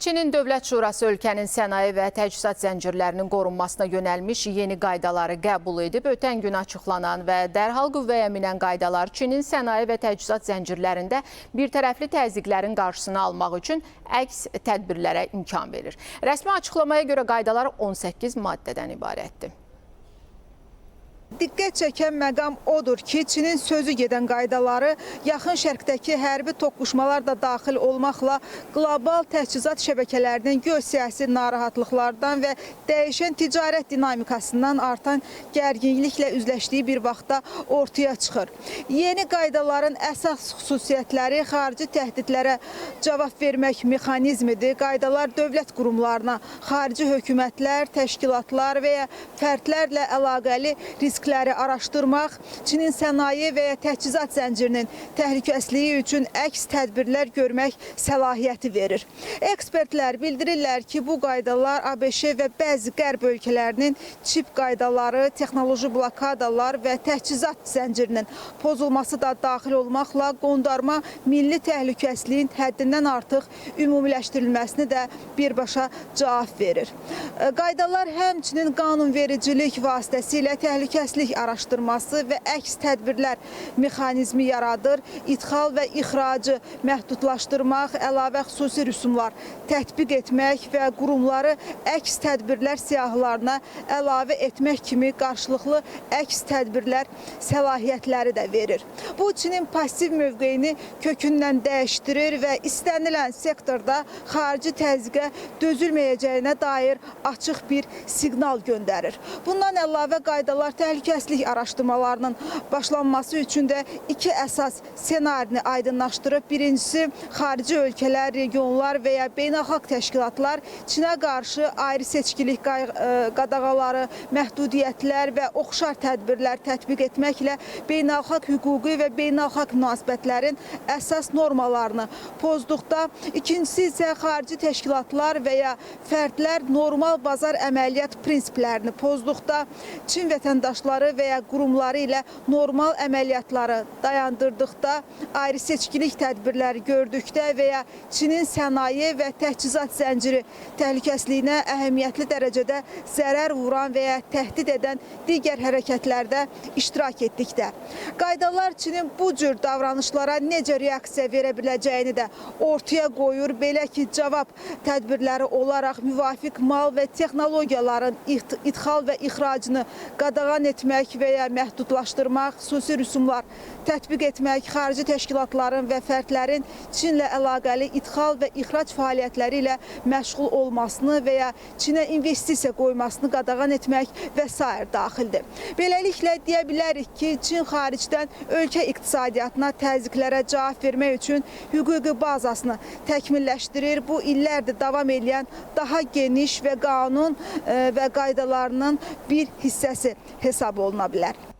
Çinin Dövlət Şurası ölkənin sənaye və təchizat zəncirlərinin qorunmasına yönəlmiş yeni qaydaları qəbul edib. Ötən gün açıqlanan və dərhal qüvvəyə minən qaydalar Çinin sənaye və təchizat zəncirlərində birtərəfli təzyiqlərin qarşısını almaq üçün əks tədbirlərə imkan verir. Rəsmi açıqlamaya görə qaydalar 18 maddədən ibarətdir. Diqqət çəkən məqam odur ki, Çinin sözü gedən qaydaları yaxın şərqdəki hərbi toqquşmalar da daxil olmaqla qlobal təchizat şəbəkələrinin geosiyasi narahatlıqlardan və dəyişən ticarət dinamikasından artan gərginliklə üzləşdiyi bir vaxtda ortaya çıxır. Yeni qaydaların əsas xüsusiyyətləri xarici təhdidlərə cavab vermək mexanizmidir. Qaydalar dövlət qurumlarına, xarici hökumətlər, təşkilatlar və ya fərdlərlə əlaqəli riskləri araşdırmaq, Çinin sənaye və ya təchizat zəncirinin təhlükəsizliyi üçün əks tədbirlər görmək səlahiyyəti verir. Ekspertlər bildirirlər ki, bu qaydalar ABŞ və bəzi qərb ölkələrinin çip qaydaları, texnoloji blokadalar və təchizat zəncirinin pozulması da daxil olmaqla qondarma milli təhlükəsizliyin həddindən artıq ümumiləşdirilməsini də birbaşa cavab verir. Qaydalar həmçinin qanunvericilik vasitəsilə təhlükəsizlik araşdırması və əks tədbirlər mexanizmi yaradır. İdxal və ixracı məhdudlaşdırmaq, əlavə xüsusi rüsumlar tətbiq etmək və qurumları əks tədbirlər siyahılarına əlavə etmək kimi qarşılıqlı əks tədbirlər səlahiyyətləri də verir. Bu, Çinin pasiv mövqeyini kökündən dəyişdirir və istənilən sektorda xarici təzyiqə dözülməyəcəyinə dair açıq bir siqnal göndərir. Bundan əlavə qaydalar təhlükəsizlik araşdırmalarının başlanması üçün də iki əsas ssenarini aydınlaşdırıb. Birincisi, xarici ölkələr, regionlar və ya beynəlxalq təşkilatlar Çinə qarşı ayrı seçkilik qadağaları, məhdudiyyətlər və oxşar tədbirlər tətbiq etməklə beynəlxalq hüquqi və beynəlxalq münasibətlərin əsas normalarını pozduqda, ikincisi isə xarici təşkilatlar və ya fərdlər normal bazar əməliyyat prinsiplərini pozduqda, Çin vətəndaşları və ya qurumları ilə normal əməliyyatları dayandırdıqda, ayrı seçkilik tədbirləri gördükdə və ya Çinin sənaye və təchizat zənciri təhlükəsizliyinə əhəmiyyətli dərəcədə zərər vuran və ya təhdid edən digər hərəkətlərdə iştirak etdikdə. Qaydalar Çinin bu cür davranışlara necə reaksiya verə biləcəyini də ortaya qoyur. Belə ki, cavab tədbirləri olaraq müvafiq mal və texnologiyaların idxal və ixracını qadağan etmək və ya məhdudlaşdırmaq, xüsusi rüsumlar tətbiq etmək, xarici təşkilatların və fərdlərin Çinlə əlaqəli idxal və ixrac fəaliyyətləri ilə məşğul olmasını və ya Çinə investisiya qoymasını qadağan etmək və s. daxildir. Beləliklə, deyə bilərik ki, Çin xaricdən ölkə iqtisadiyyatına təzyiqlərə cavab vermək üçün hüquqi bazasını təkmilləşdirir. Bu, illərdir davam edən daha geniş və qanun və qaydalarının bir hissəsi hesab oluna bilər.